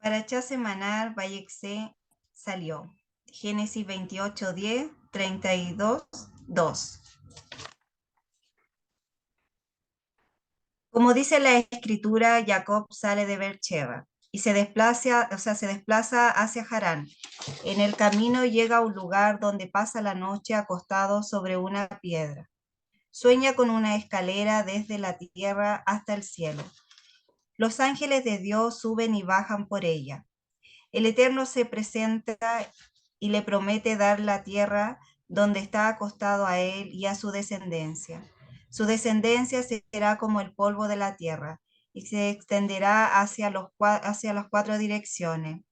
Parachá semanal, Vayexé salió. Génesis 28, 10, 32, 2. Como dice la escritura, Jacob sale de Beersheba y se desplaza hacia Harán. En el camino llega a un lugar donde pasa la noche acostado sobre una piedra. Sueña con una escalera desde la tierra hasta el cielo. Los ángeles de Dios suben y bajan por ella. El Eterno se presenta y le promete dar la tierra donde está acostado a él y a su descendencia. Su descendencia será como el polvo de la tierra y se extenderá hacia las cuatro direcciones.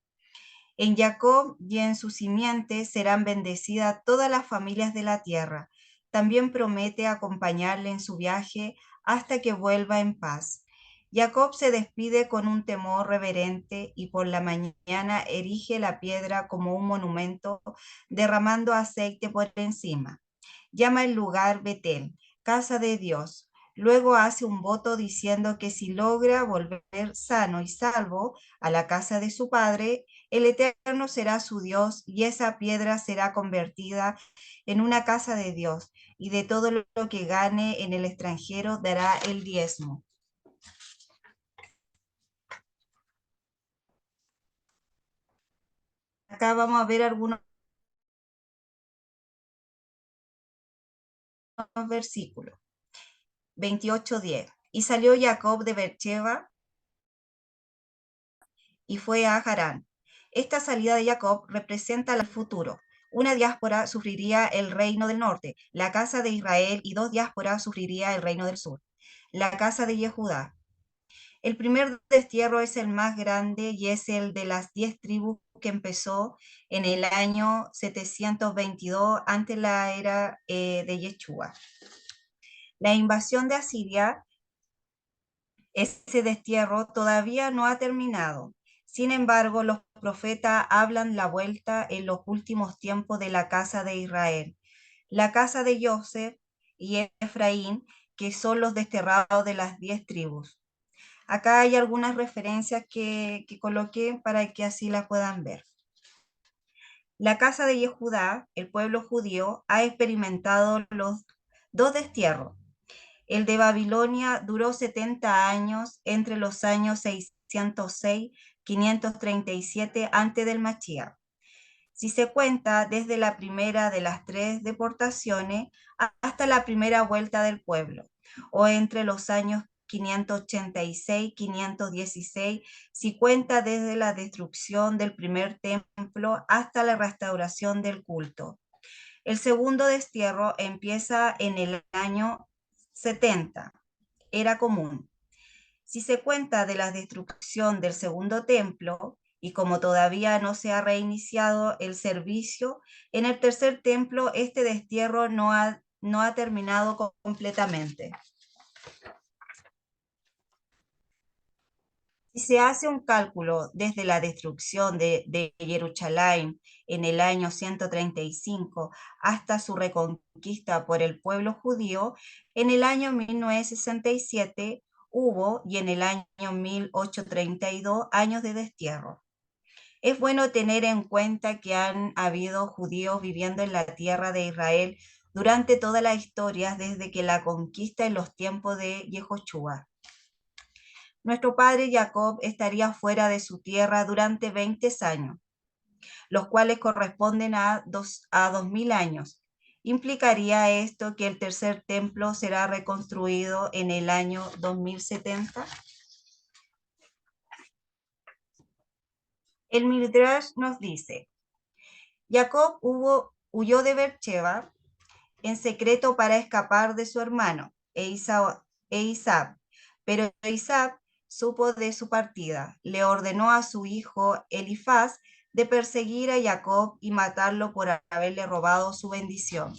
En Jacob y en su simiente serán bendecidas todas las familias de la tierra. También promete acompañarle en su viaje hasta que vuelva en paz. Jacob se despide con un temor reverente y por la mañana erige la piedra como un monumento, derramando aceite por encima. Llama el lugar Betel, casa de Dios. Luego hace un voto diciendo que si logra volver sano y salvo a la casa de su padre, el Eterno será su Dios y esa piedra será convertida en una casa de Dios, y de todo lo que gane en el extranjero dará el diezmo. Acá vamos a ver algunos versículos. 28:10. Y salió Jacob de Beersheba y fue a Harán. Esta salida de Jacob representa el futuro. Una diáspora sufriría el reino del norte, la casa de Israel, y dos diásporas sufriría el reino del sur, la casa de Judá. El primer destierro es el más grande y es el de las 10 tribus que empezó en el año 722 antes la era de Yeshua. La invasión de Asiria, ese destierro todavía no ha terminado. Sin embargo, los profetas hablan la vuelta en los últimos tiempos de la casa de Israel, la casa de Joseph y Efraín, que son los desterrados de las 10 tribus. Acá hay algunas referencias que coloqué para que así las puedan ver. La casa de Judá, el pueblo judío, ha experimentado los dos destierros. El de Babilonia duró 70 años entre los años 606 y 537 antes del Mashiach. Si se cuenta desde la primera de las 3 deportaciones hasta la primera vuelta del pueblo, o entre los años 586 y 516, si cuenta desde la destrucción del primer templo hasta la restauración del culto. El segundo destierro empieza en el año 70, era común. Si se cuenta de la destrucción del segundo templo, y como todavía no se ha reiniciado el servicio, en el tercer templo este destierro no ha terminado completamente. Si se hace un cálculo desde la destrucción de Jerusalén en el año 135 hasta su reconquista por el pueblo judío, en el año 1967 hubo, y en el año 1832, años de destierro. Es bueno tener en cuenta que han habido judíos viviendo en la tierra de Israel durante toda la historia desde que la conquista en los tiempos de Yehoshua. Nuestro padre Jacob estaría fuera de su tierra durante 20 años, los cuales corresponden a 2000 años. ¿Implicaría esto que el tercer templo será reconstruido en el año 2070? El Midrash nos dice, Jacob huyó de Beersheba en secreto para escapar de su hermano, Isaac, pero Isaac supo de su partida. Le ordenó a su hijo Elifaz de perseguir a Jacob y matarlo por haberle robado su bendición.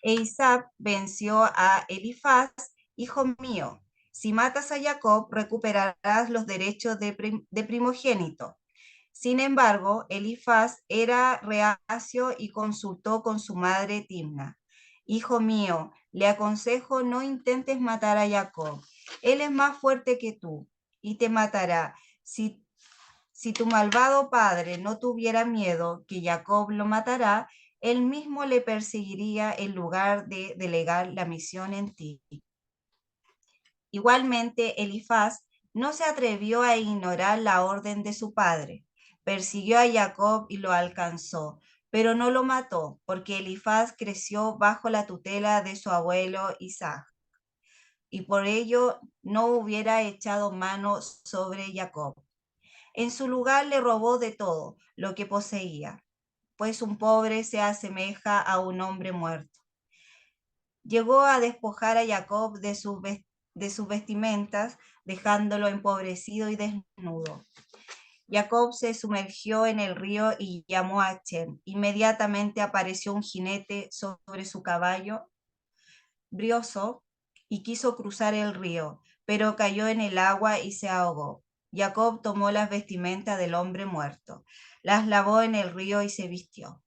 Isaac venció a Elifaz: hijo mío, si matas a Jacob, recuperarás los derechos de primogénito. Sin embargo, Elifaz era reacio y consultó con su madre Timna. Hijo mío, le aconsejo no intentes matar a Jacob. Él es más fuerte que tú y te matará. Si Si tu malvado padre no tuviera miedo que Jacob lo matará, él mismo le perseguiría en lugar de delegar la misión en ti. Igualmente, Elifaz no se atrevió a ignorar la orden de su padre. Persiguió a Jacob y lo alcanzó, pero no lo mató, porque Elifaz creció bajo la tutela de su abuelo Isaac, y por ello no hubiera echado mano sobre Jacob. En su lugar le robó de todo lo que poseía, pues un pobre se asemeja a un hombre muerto. Llegó a despojar a Jacob de sus vestimentas, dejándolo empobrecido y desnudo. Jacob se sumergió en el río y llamó a Chem. Inmediatamente apareció un jinete sobre su caballo brioso y quiso cruzar el río, pero cayó en el agua y se ahogó. Jacob tomó las vestimentas del hombre muerto, las lavó en el río y se vistió.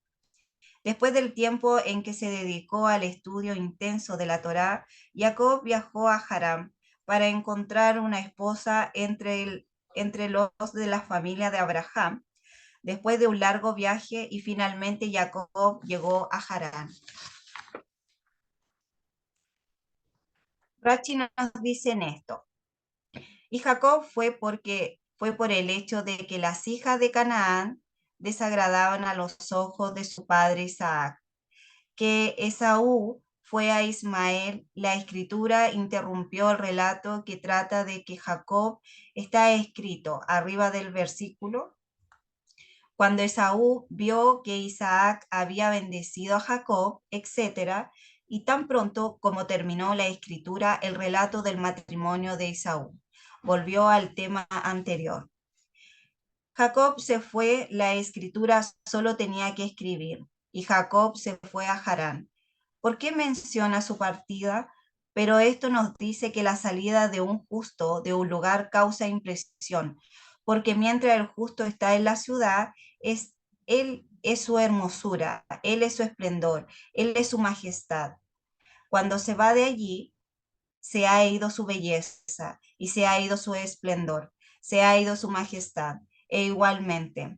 Después del tiempo en que se dedicó al estudio intenso de la Torá, Jacob viajó a Harán para encontrar una esposa entre los de la familia de Abraham, después de un largo viaje, y finalmente Jacob llegó a Harán. Rachi nos dice en esto: y Jacob fue por el hecho de que las hijas de Canaán desagradaban a los ojos de su padre Isaac, que Esaú fue a Ismael. La escritura interrumpió el relato que trata de que Jacob está escrito arriba del versículo. Cuando Esaú vio que Isaac había bendecido a Jacob, etc., y tan pronto como terminó la escritura, el relato del matrimonio de Esaú volvió al tema anterior. Jacob se fue, la escritura solo tenía que escribir, y Jacob se fue a Harán. ¿Por qué menciona su partida? Pero esto nos dice que la salida de un justo de un lugar causa impresión, porque mientras el justo está en la ciudad, él es su hermosura, él es su esplendor, él es su majestad. Cuando se va de allí, se ha ido su belleza y se ha ido su esplendor, se ha ido su majestad. E igualmente,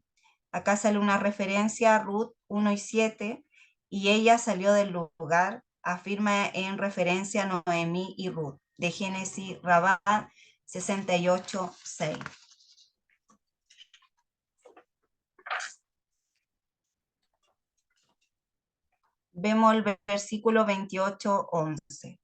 acá sale una referencia a Ruth 1:7, y ella salió del lugar, afirma en referencia a Noemí y Ruth, de Génesis Rabá 68:6. Vemos el versículo 28:11.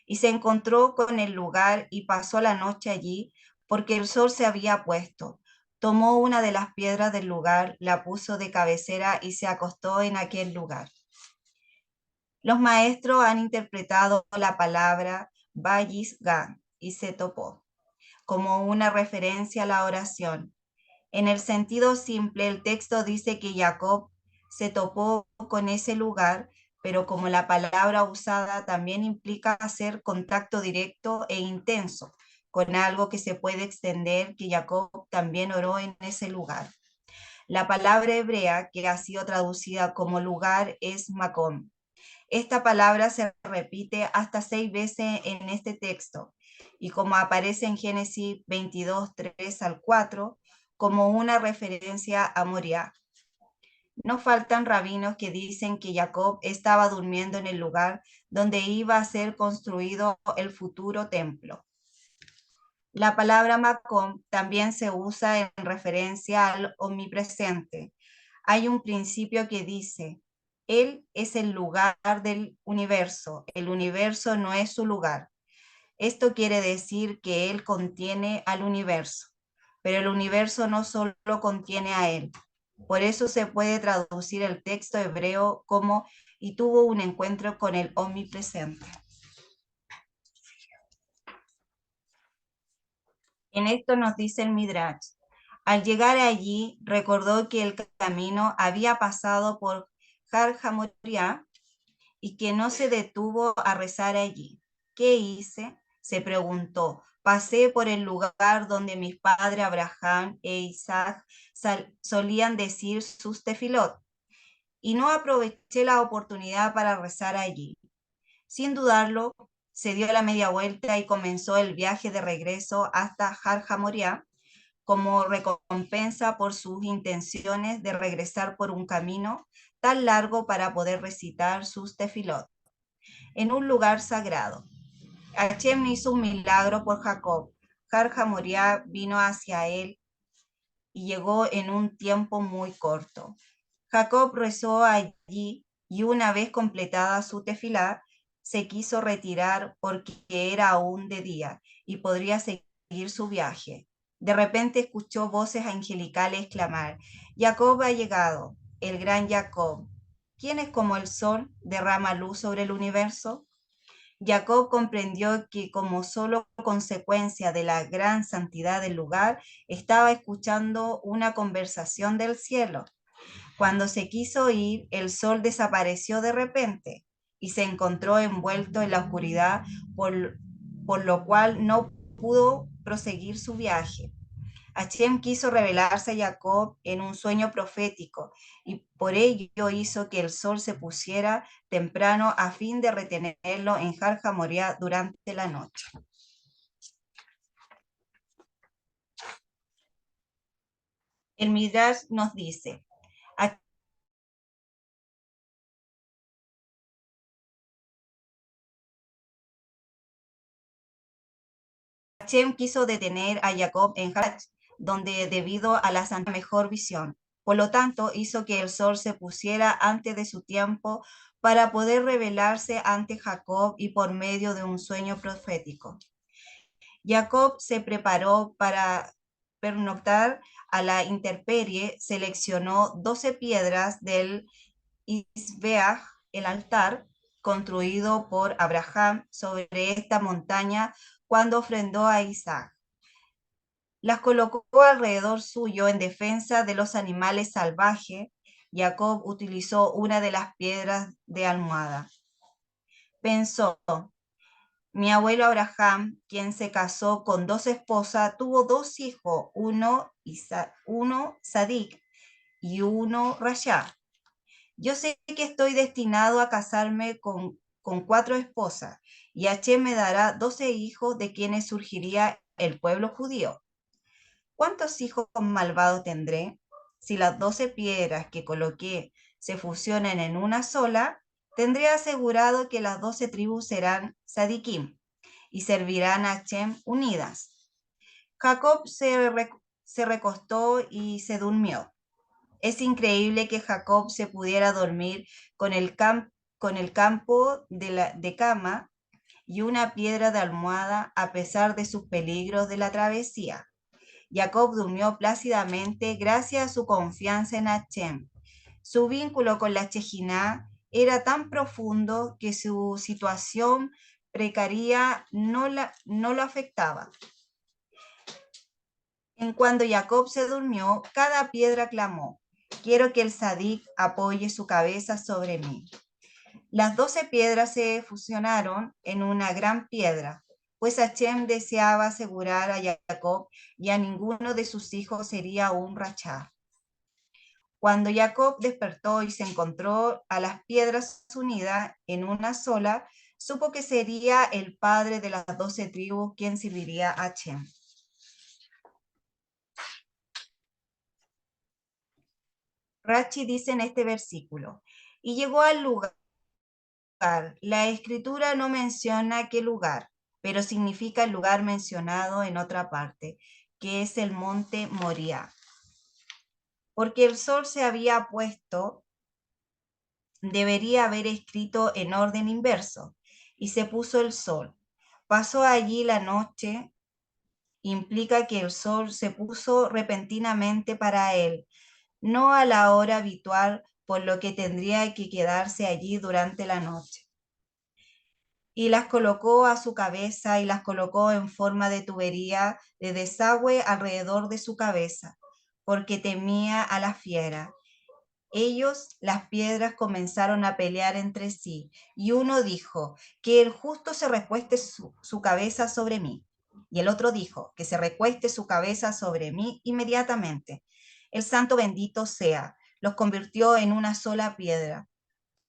Y se encontró con el lugar y pasó la noche allí, porque el sol se había puesto. Tomó una de las piedras del lugar, la puso de cabecera y se acostó en aquel lugar. Los maestros han interpretado la palabra Bayis Ga y se topó como una referencia a la oración. En el sentido simple, el texto dice que Jacob se topó con ese lugar, pero como la palabra usada también implica hacer contacto directo e intenso con algo que se puede extender, que Jacob también oró en ese lugar. La palabra hebrea que ha sido traducida como lugar es Macón. Esta palabra se repite hasta 6 veces en este texto, y como aparece en Génesis 22, 3-4, como una referencia a Moriah. No faltan rabinos que dicen que Jacob estaba durmiendo en el lugar donde iba a ser construido el futuro templo. La palabra Macom también se usa en referencia al omnipresente. Hay un principio que dice: Él es el lugar del universo, el universo no es su lugar. Esto quiere decir que Él contiene al universo, pero el universo no solo contiene a Él. Por eso se puede traducir el texto hebreo como: y tuvo un encuentro con el omnipresente. En esto nos dice el Midrash: al llegar allí, recordó que el camino había pasado por Har Hamoriá y que no se detuvo a rezar allí. ¿Qué hice? Se preguntó. Pasé por el lugar donde mis padres Abraham e Isaac solían decir sus tefilot, y no aproveché la oportunidad para rezar allí. Sin dudarlo, se dio la media vuelta y comenzó el viaje de regreso hasta Har Hamoriá, como recompensa por sus intenciones de regresar por un camino tan largo para poder recitar sus tefilot en un lugar sagrado. Hashem hizo un milagro por Jacob. Har Hamoriá vino hacia él y llegó en un tiempo muy corto. Jacob rezó allí y una vez completada su tefilá, se quiso retirar porque era aún de día y podría seguir su viaje. De repente escuchó voces angelicales clamar: Jacob ha llegado, el gran Jacob. ¿Quién es como el sol, derrama luz sobre el universo? Jacob comprendió que como solo consecuencia de la gran santidad del lugar, estaba escuchando una conversación del cielo. Cuando se quiso ir, el sol desapareció de repente y se encontró envuelto en la oscuridad, por lo cual no pudo proseguir su viaje. Hashem quiso revelarse a Jacob en un sueño profético y por ello hizo que el sol se pusiera temprano a fin de retenerlo en Har Hamoriá durante la noche. El Midrash nos dice: Hashem quiso detener a Jacob en Harach, donde debido a la santa mejor visión. Por lo tanto, hizo que el sol se pusiera antes de su tiempo para poder revelarse ante Jacob y por medio de un sueño profético. Jacob se preparó para pernoctar a la intemperie, seleccionó 12 piedras del Isbeach, el altar construido por Abraham sobre esta montaña cuando ofrendó a Isaac. Las colocó alrededor suyo en defensa de los animales salvajes. Jacob utilizó una de las piedras de almohada. Pensó: mi abuelo Abraham, quien se casó con 2 esposas, tuvo 2 hijos, uno Sadik y uno Rasha. Yo sé que estoy destinado a casarme con 4 esposas, y Hashem me dará 12 hijos de quienes surgiría el pueblo judío. ¿Cuántos hijos malvados tendré? Si las 12 piedras que coloqué se fusionan en una sola, tendré asegurado que las 12 tribus serán Sadikim y servirán a Hashem unidas. Jacob se recostó y se durmió. Es increíble que Jacob se pudiera dormir con con el campo de cama y una piedra de almohada a pesar de sus peligros de la travesía. Jacob durmió plácidamente gracias a su confianza en Hashem. Su vínculo con la Shejiná era tan profundo que su situación precaria no lo afectaba. En cuando Jacob se durmió, cada piedra clamó: quiero que el Sadik apoye su cabeza sobre mí. Las 12 piedras se fusionaron en una gran piedra, pues Hashem deseaba asegurar a Jacob y a ninguno de sus hijos sería un rachá. Cuando Jacob despertó y se encontró a las piedras unidas en una sola, supo que sería el padre de las 12 tribus quien serviría a Hashem. Rachi dice en este versículo: y llegó al lugar. La escritura no menciona qué lugar, pero significa el lugar mencionado en otra parte, que es el monte Moriah. Porque el sol se había puesto, debería haber escrito en orden inverso, y se puso el sol. Pasó allí la noche, implica que el sol se puso repentinamente para él, no a la hora habitual, por lo que tendría que quedarse allí durante la noche. Y las colocó a su cabeza y las colocó en forma de tubería de desagüe alrededor de su cabeza, porque temía a la fiera. Las piedras, comenzaron a pelear entre sí, y uno dijo: que el justo se recueste su cabeza sobre mí. Y el otro dijo: que se recueste su cabeza sobre mí inmediatamente. El santo bendito sea, los convirtió en una sola piedra.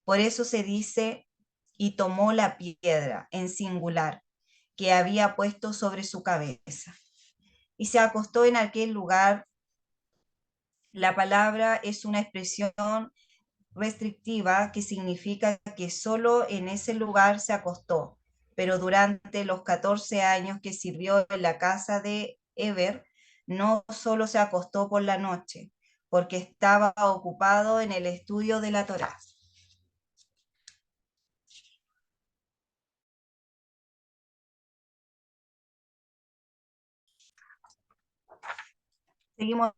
Por eso se dice: y tomó la piedra, en singular, que había puesto sobre su cabeza. y se acostó en aquel lugar. La palabra es una expresión restrictiva que significa que solo en ese lugar se acostó, pero durante los 14 años que sirvió en la casa de Eber, no solo se acostó por la noche, porque estaba ocupado en el estudio de la Torá. Seguimos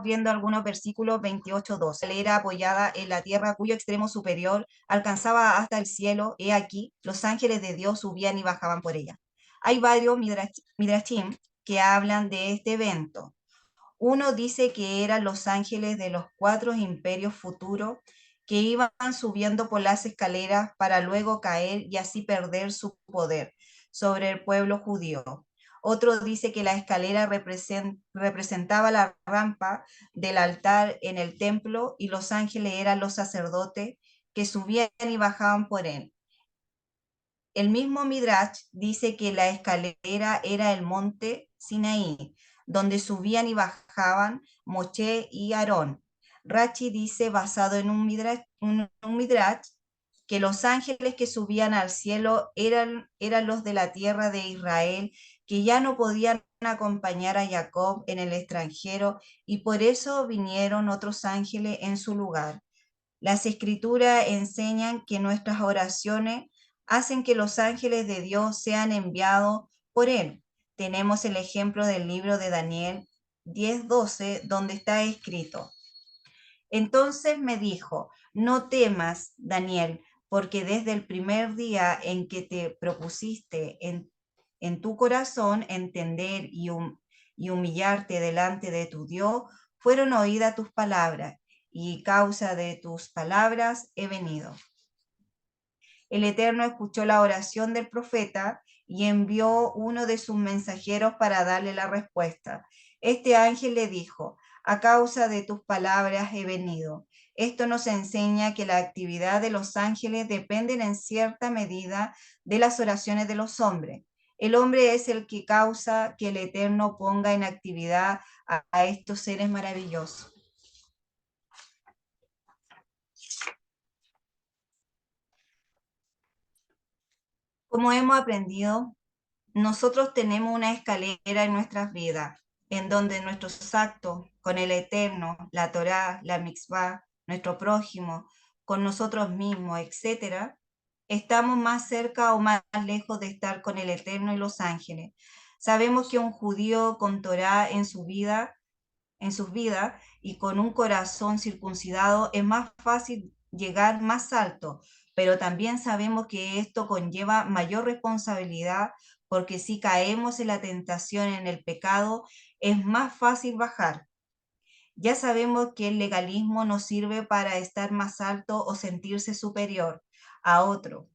viendo algunos versículos 28:2. La era apoyada en la tierra cuyo extremo superior alcanzaba hasta el cielo, he aquí, los ángeles de Dios subían y bajaban por ella. Hay varios midrashim que hablan de este evento. Uno dice que eran los ángeles de los 4 imperios futuros que iban subiendo por las escaleras para luego caer y así perder su poder sobre el pueblo judío. Otro dice que la escalera representaba la rampa del altar en el templo y los ángeles eran los sacerdotes que subían y bajaban por él. El mismo Midrash dice que la escalera era el monte Sinaí, donde subían y bajaban Moshe y Aarón. Rachi dice, basado en un Midrash, que los ángeles que subían al cielo eran los de la tierra de Israel, que ya no podían acompañar a Jacob en el extranjero, y por eso vinieron otros ángeles en su lugar. Las escrituras enseñan que nuestras oraciones hacen que los ángeles de Dios sean enviados por Él. Tenemos el ejemplo del libro de Daniel 10:12, donde está escrito: entonces me dijo, no temas, Daniel, porque desde el primer día en que te propusiste en tu corazón entender y humillarte delante de tu Dios, fueron oídas tus palabras, y causa de tus palabras he venido. El Eterno escuchó la oración del profeta y envió uno de sus mensajeros para darle la respuesta. Este ángel le dijo, a causa de tus palabras he venido. Esto nos enseña que la actividad de los ángeles depende en cierta medida de las oraciones de los hombres. El hombre es el que causa que el Eterno ponga en actividad a estos seres maravillosos. Como hemos aprendido, nosotros tenemos una escalera en nuestras vidas, en donde nuestros actos con el Eterno, la Torá, la Mitzvah, nuestro prójimo, con nosotros mismos, etcétera, estamos más cerca o más lejos de estar con el Eterno y los ángeles. Sabemos que un judío con Torá en sus vidas y con un corazón circuncidado es más fácil llegar más alto, pero también sabemos que esto conlleva mayor responsabilidad porque si caemos en la tentación, en el pecado, es más fácil bajar. Ya sabemos que el legalismo no sirve para estar más alto o sentirse superior a otro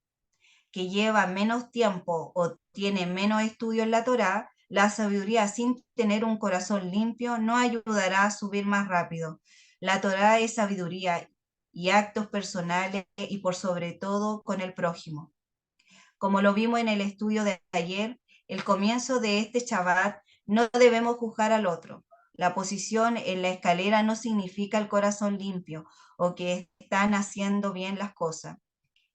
que lleva menos tiempo o tiene menos estudio en la Torá, la sabiduría sin tener un corazón limpio no ayudará a subir más rápido. La Torá es sabiduría y actos personales y por sobre todo con el prójimo. Como lo vimos en el estudio de ayer, el comienzo de este Shabbat no debemos juzgar al otro. La posición en la escalera no significa el corazón limpio o que están haciendo bien las cosas.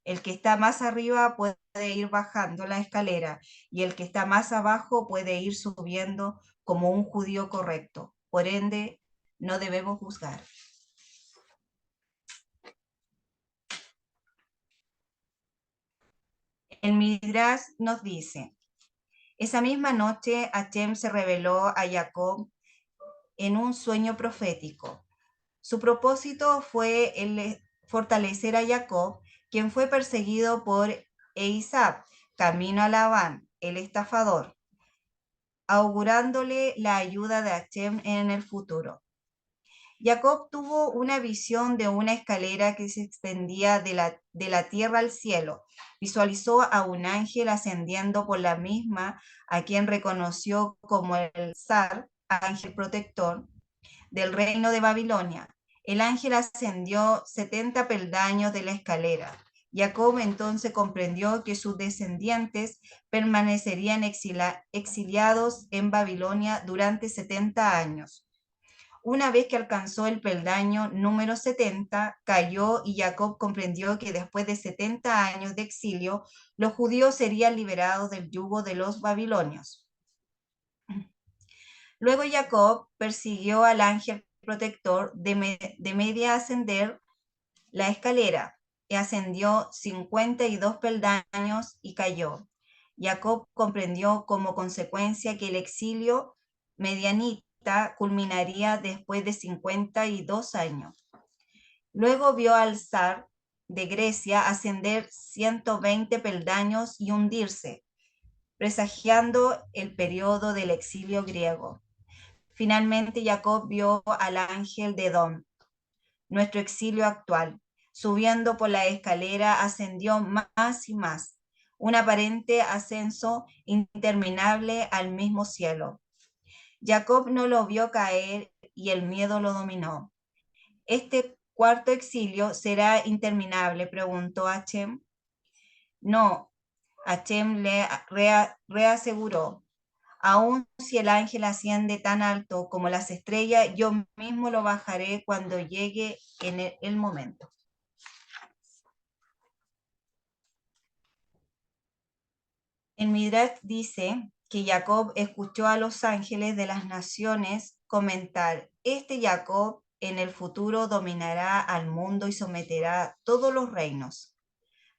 El que está más arriba puede ir bajando la escalera y el que está más abajo puede ir subiendo como un judío correcto. Por ende, no debemos juzgar. El Midrash nos dice, esa misma noche Hashem se reveló a Jacob en un sueño profético. Su propósito fue el fortalecer a Jacob, quien fue perseguido por Esaú, camino a Labán, el estafador, augurándole la ayuda de Hashem en el futuro. Jacob tuvo una visión de una escalera que se extendía de la tierra al cielo. Visualizó a un ángel ascendiendo por la misma, a quien reconoció como el zar, ángel protector, del reino de Babilonia. El ángel ascendió 70 peldaños de la escalera, Jacob entonces comprendió que sus descendientes permanecerían exiliados en Babilonia durante 70 años. Una vez que alcanzó el peldaño número 70, cayó y Jacob comprendió que después de 70 años de exilio, los judíos serían liberados del yugo de los babilonios. Luego Jacob persiguió al ángel protector de media ascender la escalera y ascendió 52 peldaños y cayó. Jacob comprendió como consecuencia que el exilio medianita culminaría después de 52 años. Luego vio al zar de Grecia ascender 120 peldaños y hundirse, presagiando el periodo del exilio griego. Finalmente Jacob vio al ángel de Edom, nuestro exilio actual. Subiendo por la escalera, ascendió más y más, un aparente ascenso interminable al mismo cielo. Jacob no lo vio caer y el miedo lo dominó. ¿Este cuarto exilio será interminable?, preguntó Hashem. No, Hashem le reaseguró. Aun si el ángel asciende tan alto como las estrellas, yo mismo lo bajaré cuando llegue en el momento. El Midrash dice que Jacob escuchó a los ángeles de las naciones comentar: este Jacob en el futuro dominará al mundo y someterá todos los reinos.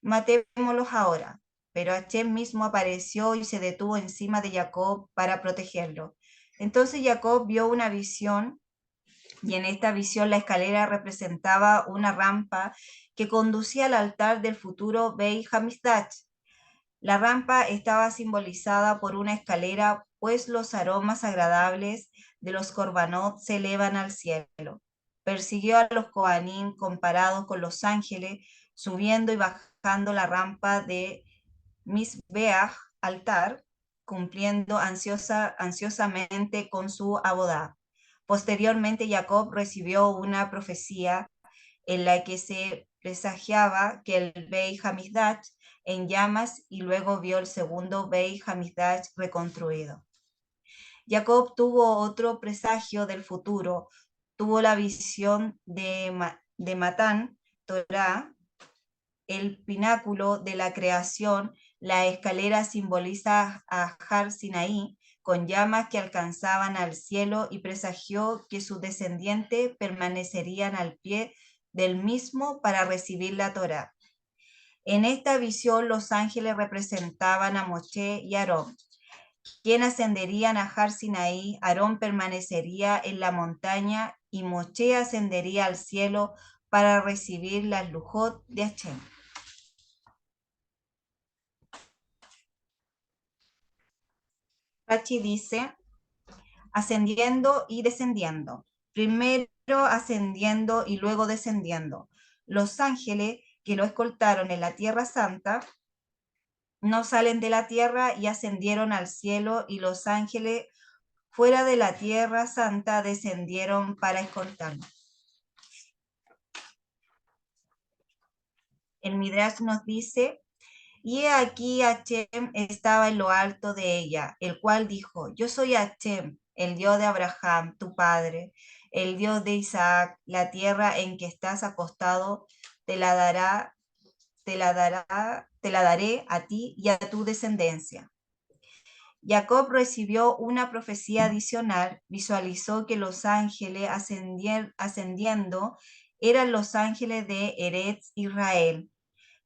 Matémoslos ahora. Pero Hashem mismo apareció y se detuvo encima de Jacob para protegerlo. Entonces Jacob vio una visión, y en esta visión la escalera representaba una rampa que conducía al altar del futuro Beit Hamikdash. La rampa estaba simbolizada por una escalera, pues los aromas agradables de los corbanot se elevan al cielo. Persiguió a los Kohanim comparados con los ángeles, subiendo y bajando la rampa de Misbeach, altar, cumpliendo ansiosamente con su abodá. Posteriormente, Jacob recibió una profecía en la que se presagiaba que el Beit Hamikdash en llamas, y luego vio el segundo Beit Hamikdash reconstruido. Jacob tuvo otro presagio del futuro, tuvo la visión de Matán Torah, el pináculo de la creación. La escalera simboliza a Har Sinaí, con llamas que alcanzaban al cielo, y presagió que sus descendientes permanecerían al pie del mismo para recibir la Torá. En esta visión los ángeles representaban a Moshe y Aarón, quien ascenderían a Har Sinaí. Aarón permanecería en la montaña y Moshe ascendería al cielo para recibir las lujot de Hashem. Pachi dice: ascendiendo y descendiendo. Primero ascendiendo y luego descendiendo. Los ángeles que lo escoltaron en la Tierra Santa no salen de la tierra y ascendieron al cielo, y los ángeles fuera de la Tierra Santa descendieron para escoltarlo. El Midrash nos dice: y aquí Hashem estaba en lo alto de ella, el cual dijo: yo soy Hashem, el Dios de Abraham, tu padre, el Dios de Isaac. La tierra en que estás acostado te la daré a ti y a tu descendencia. Jacob recibió una profecía adicional, visualizó que los ángeles ascendiendo eran los ángeles de Eretz Israel,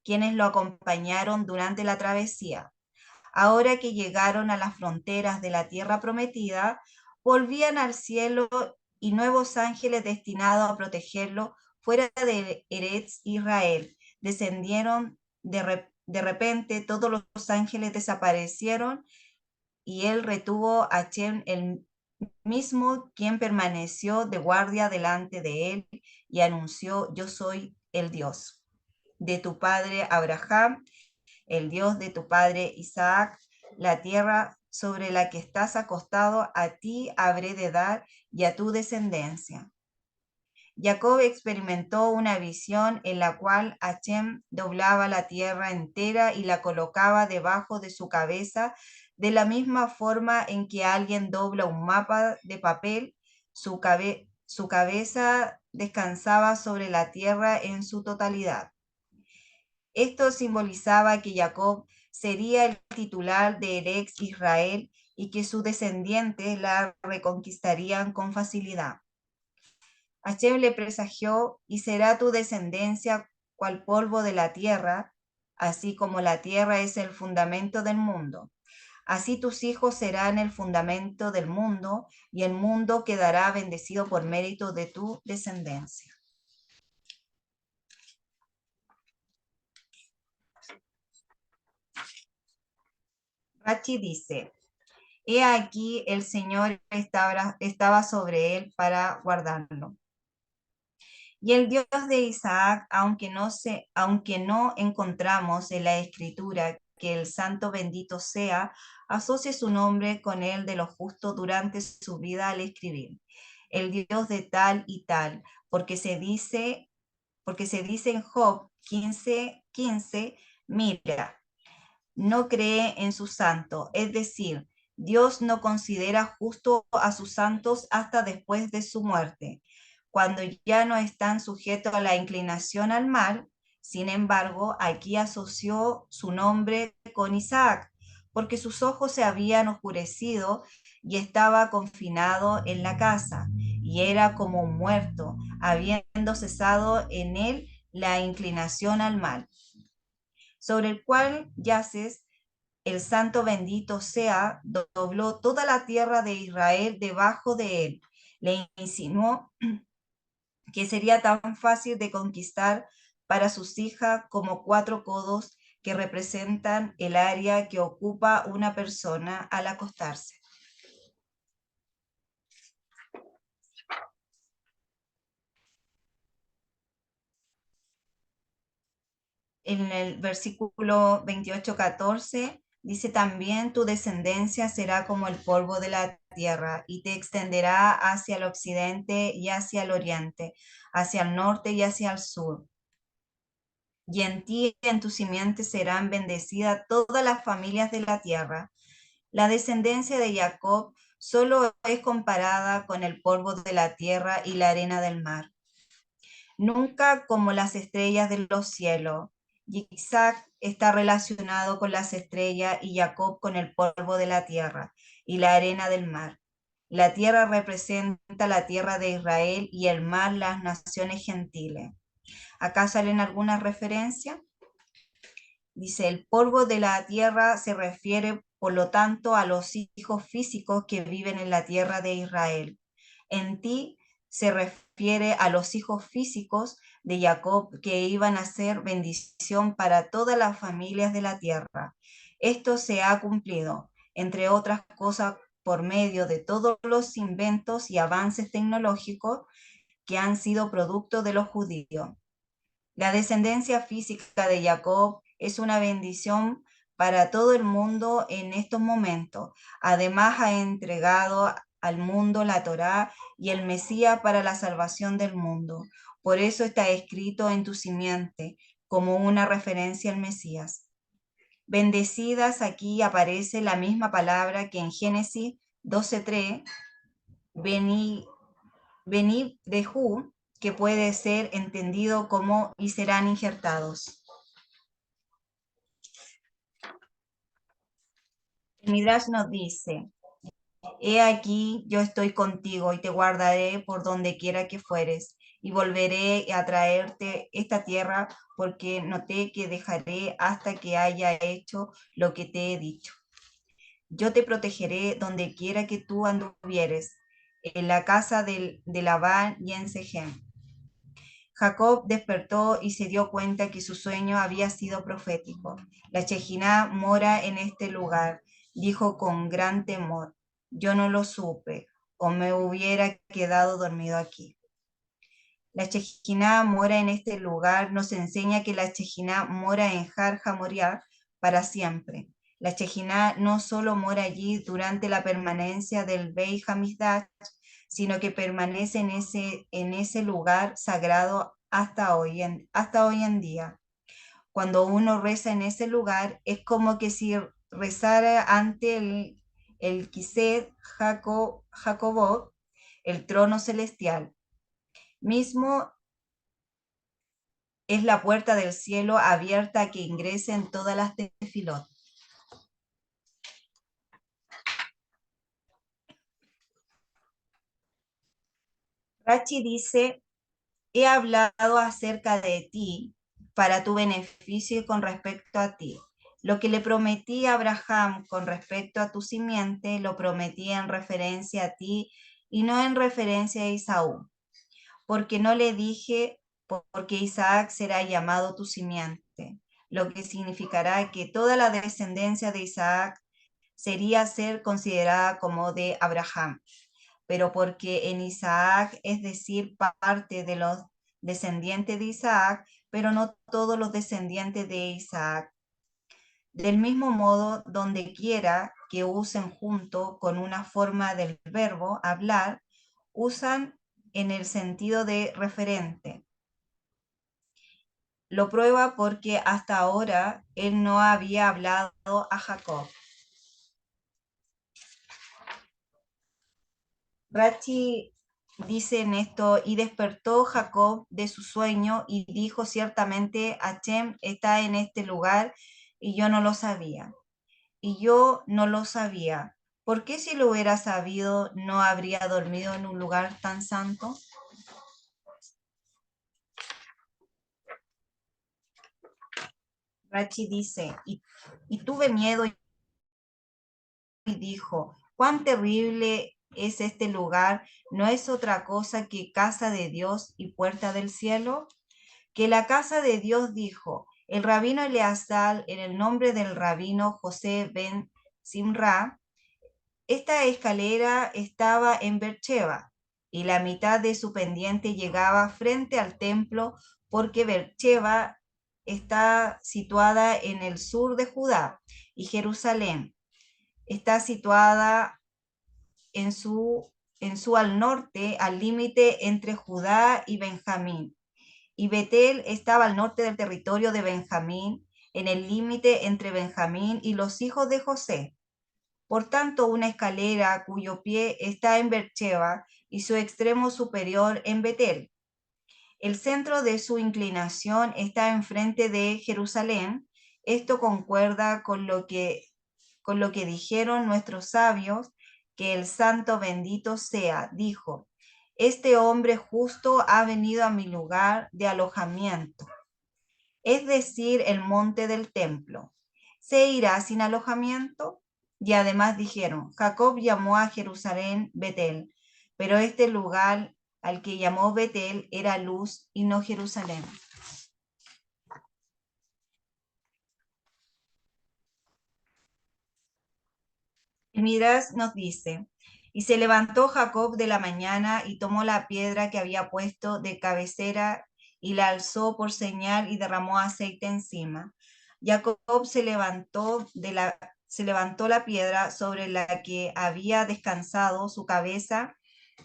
quienes lo acompañaron durante la travesía. Ahora que llegaron a las fronteras de la tierra prometida, volvían al cielo, y nuevos ángeles destinados a protegerlo fuera de Eretz Israel descendieron. De repente todos los ángeles desaparecieron, y él retuvo a Hashem, el mismo, quien permaneció de guardia delante de él y anunció: yo soy el Dios de tu padre Abraham, el Dios de tu padre Isaac. La tierra sobre la que estás acostado a ti habré de dar y a tu descendencia. Jacob experimentó una visión en la cual Hashem doblaba la tierra entera y la colocaba debajo de su cabeza, de la misma forma en que alguien dobla un mapa de papel, su cabeza descansaba sobre la tierra en su totalidad. Esto simbolizaba que Jacob sería el titular del ex Israel y que sus descendientes la reconquistarían con facilidad. Hashem le presagió: y será tu descendencia cual polvo de la tierra, así como la tierra es el fundamento del mundo. Así tus hijos serán el fundamento del mundo, y el mundo quedará bendecido por mérito de tu descendencia. Rachi dice: he aquí el Señor estaba sobre él para guardarlo. Y el Dios de Isaac, aunque no encontramos en la Escritura que el Santo bendito sea, asocie su nombre con el de los justos durante su vida al escribir: el Dios de tal y tal, porque se dice en Job 15:15, mira, no cree en su santo, es decir, Dios no considera justo a sus santos hasta después de su muerte, cuando ya no están sujetos a la inclinación al mal. Sin embargo, aquí asoció su nombre con Isaac, porque sus ojos se habían oscurecido y estaba confinado en la casa, y era como un muerto, habiendo cesado en él la inclinación al mal, sobre el cual yaces. El santo bendito sea, dobló toda la tierra de Israel debajo de él. Le insinuó que sería tan fácil de conquistar para sus hijas como 4 codos que representan el área que ocupa una persona al acostarse. En el versículo 28-14 dice también: tu descendencia será como el polvo de la tierra y te extenderá hacia el occidente y hacia el oriente, hacia el norte y hacia el sur. Y en ti y en tu simiente serán bendecidas todas las familias de la tierra. La descendencia de Jacob solo es comparada con el polvo de la tierra y la arena del mar, nunca como las estrellas de los cielos. Isaac está relacionado con las estrellas y Jacob con el polvo de la tierra y la arena del mar. La tierra representa la tierra de Israel y el mar las naciones gentiles. Acá salen algunas referencias. Dice: el polvo de la tierra se refiere, por lo tanto, a los hijos físicos que viven en la tierra de Israel. En ti se refiere a los hijos físicos de Jacob que iban a ser bendición para todas las familias de la tierra. Esto se ha cumplido, entre otras cosas, por medio de todos los inventos y avances tecnológicos que han sido producto de los judíos. La descendencia física de Jacob es una bendición para todo el mundo en estos momentos. Además, ha entregado al mundo la Torá y el Mesías para la salvación del mundo. Por eso está escrito en tu simiente como una referencia al Mesías. Bendecidas, aquí aparece la misma palabra que en Génesis 12:3, vení de Hu, que puede ser entendido como y serán injertados. El Midrash nos dice: he aquí, yo estoy contigo y te guardaré por donde quiera que fueres, y volveré a traerte esta tierra, porque no te dejaré hasta que haya hecho lo que te he dicho. Yo te protegeré donde quiera que tú anduvieres, en la casa de Labán y en Sechem. Jacob despertó y se dio cuenta que su sueño había sido profético. La Shekinah mora en este lugar, dijo con gran temor. Yo no lo supe, o me hubiera quedado dormido aquí. La Shekinah mora en este lugar nos enseña que la Shekinah mora en Har HaMoriah para siempre. La Shekinah no solo mora allí durante la permanencia del Beit HaMikdash, sino que permanece en ese lugar sagrado hasta hoy en día. Cuando uno reza en ese lugar, es como que si rezara ante el Kised Jacobot, el trono celestial. Mismo es la puerta del cielo abierta a que ingresen todas las tefilot. Rachi dice, he hablado acerca de ti para tu beneficio y con respecto a ti. Lo que le prometí a Abraham con respecto a tu simiente, lo prometí en referencia a ti y no en referencia a Esaú, porque no le dije, porque Isaac será llamado tu simiente, lo que significará que toda la descendencia de Isaac sería ser considerada como de Abraham, pero porque en Isaac, es decir, parte de los descendientes de Isaac, pero no todos los descendientes de Isaac. Del mismo modo, donde quiera que usen junto con una forma del verbo hablar, usan en el sentido de referente. Lo prueba porque hasta ahora él no había hablado a Jacob. Rachi dice en esto, y despertó Jacob de su sueño y dijo ciertamente, Hashem está en este lugar y yo no lo sabía. Y yo no lo sabía. ¿Por qué si lo hubiera sabido no habría dormido en un lugar tan santo? Rachi dice, y tuve miedo y dijo, cuán terrible es este lugar, ¿no es otra cosa que casa de Dios y puerta del cielo? Que la casa de Dios dijo, el rabino Eleazar, en el nombre del rabino José ben Simra, esta escalera estaba en Bercheba y la mitad de su pendiente llegaba frente al templo porque Bercheba está situada en el sur de Judá y Jerusalén está situada en su al norte, al límite entre Judá y Benjamín. Y Betel estaba al norte del territorio de Benjamín, en el límite entre Benjamín y los hijos de José. Por tanto, una escalera cuyo pie está en Bercheba y su extremo superior en Betel. El centro de su inclinación está enfrente de Jerusalén. Esto concuerda con lo que dijeron nuestros sabios, que el santo bendito sea, dijo, este hombre justo ha venido a mi lugar de alojamiento, es decir, el monte del templo. ¿Se irá sin alojamiento? Y además dijeron, Jacob llamó a Jerusalén Betel, pero este lugar al que llamó Betel era Luz y no Jerusalén. Midrash nos dice, y se levantó Jacob de la mañana y tomó la piedra que había puesto de cabecera y la alzó por señal y derramó aceite encima. Jacob se levantó la piedra sobre la que había descansado su cabeza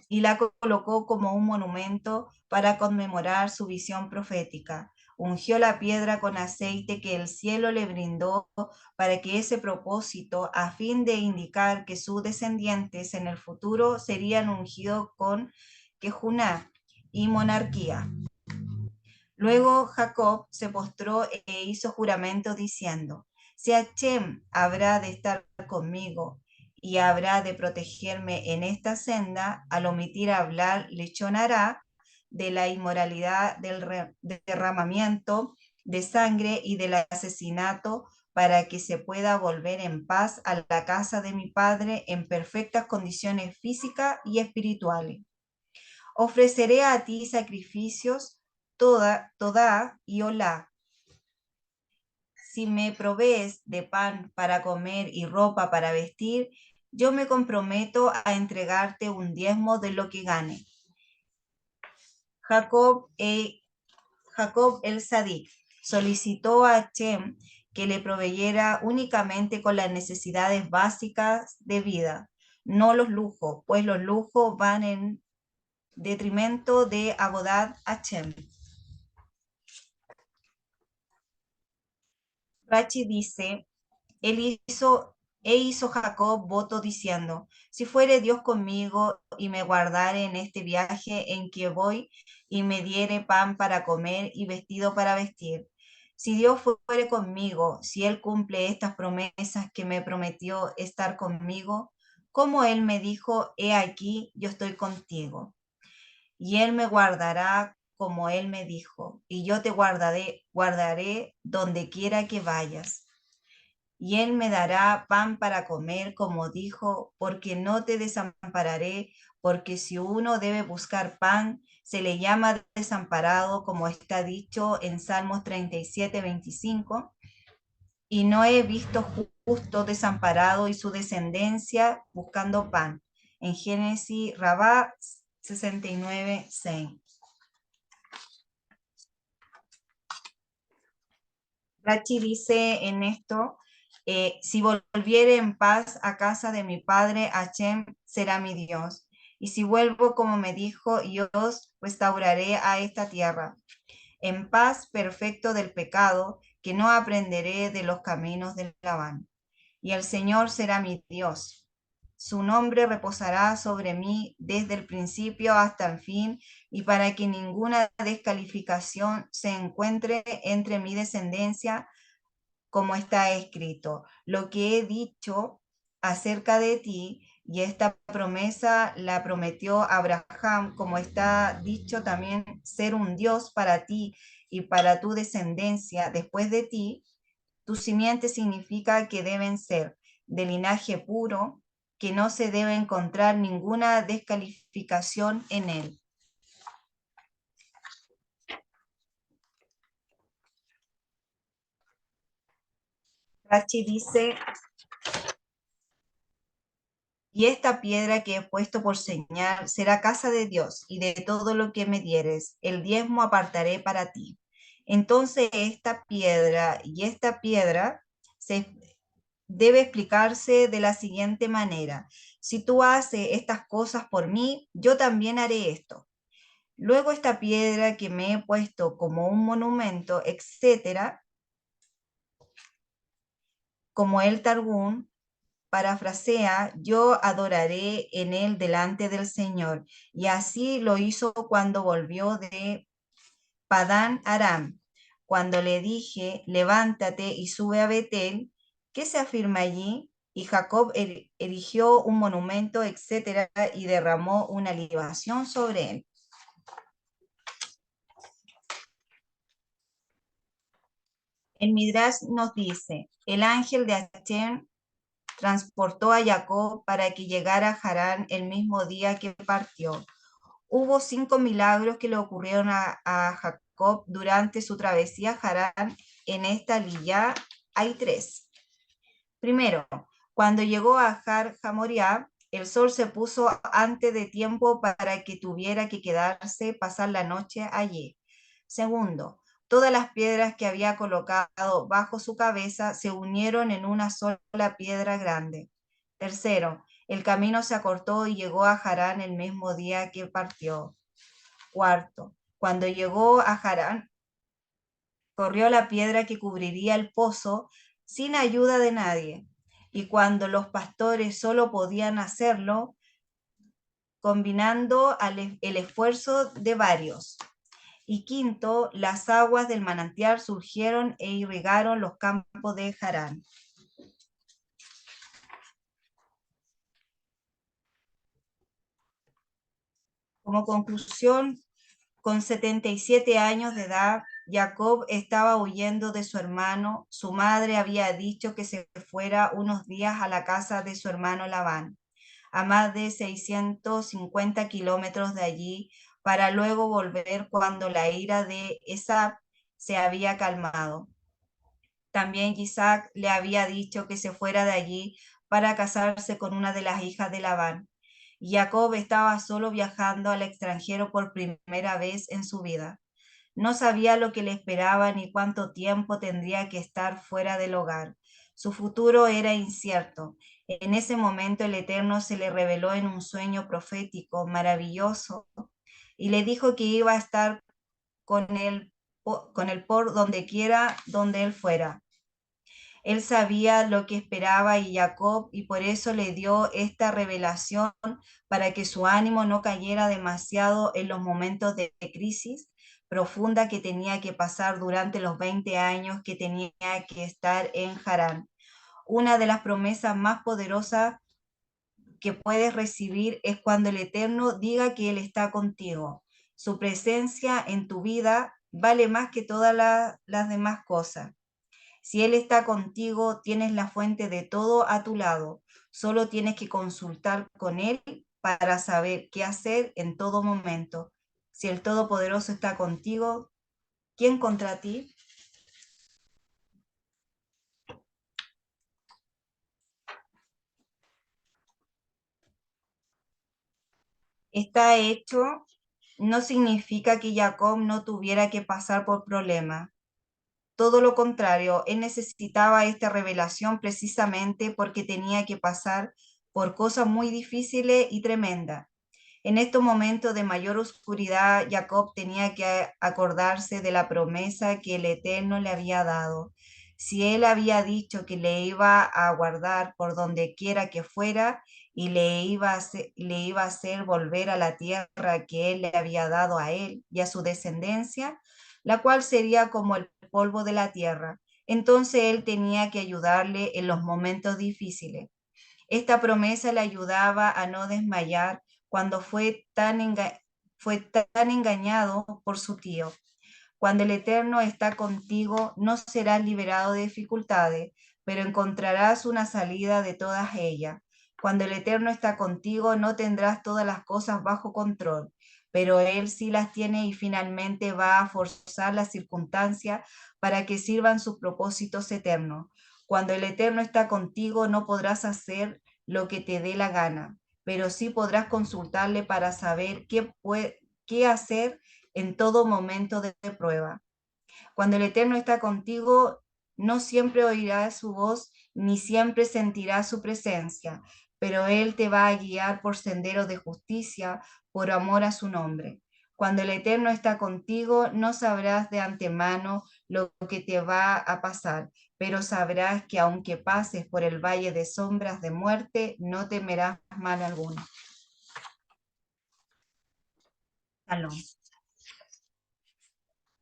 y la colocó como un monumento para conmemorar su visión profética. Ungió la piedra con aceite que el cielo le brindó para que ese propósito, a fin de indicar que sus descendientes en el futuro serían ungidos con quejuná y monarquía. Luego Jacob se postró e hizo juramento diciendo, si Hashem habrá de estar conmigo y habrá de protegerme en esta senda, al omitir hablar, le echonará de la inmoralidad del derramamiento de sangre y del asesinato para que se pueda volver en paz a la casa de mi padre en perfectas condiciones físicas y espirituales. Ofreceré a ti sacrificios toda y olá. Si me provees de pan para comer y ropa para vestir, yo me comprometo a entregarte un diezmo de lo que gane. Jacob, Jacob el Sadik solicitó a Chem que le proveyera únicamente con las necesidades básicas de vida. no los lujos, pues los lujos van en detrimento de Abodad Hashem. Rachi dice, él hizo, hizo Jacob voto diciendo, si fuere Dios conmigo y me guardare en este viaje en que voy y me diere pan para comer y vestido para vestir. Si Dios fuere conmigo, si Él cumple estas promesas que me prometió estar conmigo, como Él me dijo, he aquí, yo estoy contigo. Y Él me guardará como Él me dijo, y yo te guardaré donde quiera que vayas. Y Él me dará pan para comer, como dijo, porque no te desampararé, porque si uno debe buscar pan, se le llama desamparado, como está dicho en Salmos 37:25, y no he visto justo desamparado y su descendencia buscando pan. En Génesis Rabá 69:6. Rachi dice en esto, si volviere en paz a casa de mi padre, Hashem será mi Dios. Y si vuelvo como me dijo, yo os restauraré a esta tierra. En paz perfecto del pecado, que no aprenderé de los caminos del Labán. Y el Señor será mi Dios. Su nombre reposará sobre mí desde el principio hasta el fin, y para que ninguna descalificación se encuentre entre mi descendencia, como está escrito, lo que he dicho acerca de ti, y esta promesa la prometió Abraham, como está dicho también, ser un Dios para ti y para tu descendencia después de ti. Tu simiente significa que deben ser de linaje puro, que no se debe encontrar ninguna descalificación en él. Rachi dice, y esta piedra que he puesto por señal será casa de Dios, y de todo lo que me dieres, el diezmo apartaré para ti. Entonces esta piedra se debe explicarse de la siguiente manera. Si tú haces estas cosas por mí, yo también haré esto. Luego esta piedra que me he puesto como un monumento, etcétera, como el Targum, parafrasea, yo adoraré en él delante del Señor. Y así lo hizo cuando volvió de Padán Aram, cuando le dije, levántate y sube a Betel, ¿qué se afirma allí? Y Jacob erigió un monumento, etcétera, y derramó una libación sobre él. El Midrash nos dice, el ángel de Hashem transportó a Jacob para que llegara a Harán el mismo día que partió. Hubo 5 milagros que le ocurrieron a Jacob durante su travesía a Harán. En esta lilla hay 3. Primero, cuando llegó a Har Hamoriá, el sol se puso antes de tiempo para que tuviera que quedarse pasar la noche allí. Segundo, todas las piedras que había colocado bajo su cabeza se unieron en una sola piedra grande. Tercero, el camino se acortó y llegó a Harán el mismo día que partió. Cuarto, cuando llegó a Harán, corrió la piedra que cubriría el pozo sin ayuda de nadie. Y cuando los pastores solo podían hacerlo, combinando el esfuerzo de varios. Y quinto, las aguas del manantial surgieron e irrigaron los campos de Harán. Como conclusión, con 77 años de edad, Jacob estaba huyendo de su hermano. Su madre había dicho que se fuera unos días a la casa de su hermano Labán, a más de 650 kilómetros de allí, para luego volver cuando la ira de Esab se había calmado. También Isaac le había dicho que se fuera de allí para casarse con una de las hijas de Labán. Jacob estaba solo viajando al extranjero por primera vez en su vida. No sabía lo que le esperaba ni cuánto tiempo tendría que estar fuera del hogar. Su futuro era incierto. En ese momento el Eterno se le reveló en un sueño profético maravilloso y le dijo que iba a estar con él por donde quiera, donde él fuera. Él sabía lo que esperaba y Jacob y por eso le dio esta revelación para que su ánimo no cayera demasiado en los momentos de crisis profunda que tenía que pasar durante los 20 años que tenía que estar en Harán. Una de las promesas más poderosas que puedes recibir es cuando el Eterno diga que Él está contigo. Su presencia en tu vida vale más que todas las demás cosas. Si Él está contigo, tienes la fuente de todo a tu lado. Solo tienes que consultar con Él para saber qué hacer en todo momento. Si el Todopoderoso está contigo, ¿quién contra ti? Está hecho no significa que Jacob no tuviera que pasar por problemas. Todo lo contrario, él necesitaba esta revelación precisamente porque tenía que pasar por cosas muy difíciles y tremendas. En estos momentos de mayor oscuridad, Jacob tenía que acordarse de la promesa que el Eterno le había dado. Si él había dicho que le iba a guardar por donde quiera que fuera y le iba a hacer volver a la tierra que él le había dado a él y a su descendencia, la cual sería como el polvo de la tierra, entonces él tenía que ayudarle en los momentos difíciles. Esta promesa le ayudaba a no desmayar cuando fue tan engañado por su tío. Cuando el Eterno está contigo, no serás liberado de dificultades, pero encontrarás una salida de todas ellas. Cuando el Eterno está contigo, no tendrás todas las cosas bajo control, pero Él sí las tiene y finalmente va a forzar las circunstancias para que sirvan sus propósitos eternos. Cuando el Eterno está contigo, no podrás hacer lo que te dé la gana, pero sí podrás consultarle para saber qué hacer en todo momento de prueba. Cuando el Eterno está contigo, no siempre oirás su voz, ni siempre sentirás su presencia, pero Él te va a guiar por senderos de justicia, por amor a su nombre. Cuando el Eterno está contigo, no sabrás de antemano lo que te va a pasar, pero sabrás que aunque pases por el valle de sombras de muerte, no temerás mal alguno. Shalom.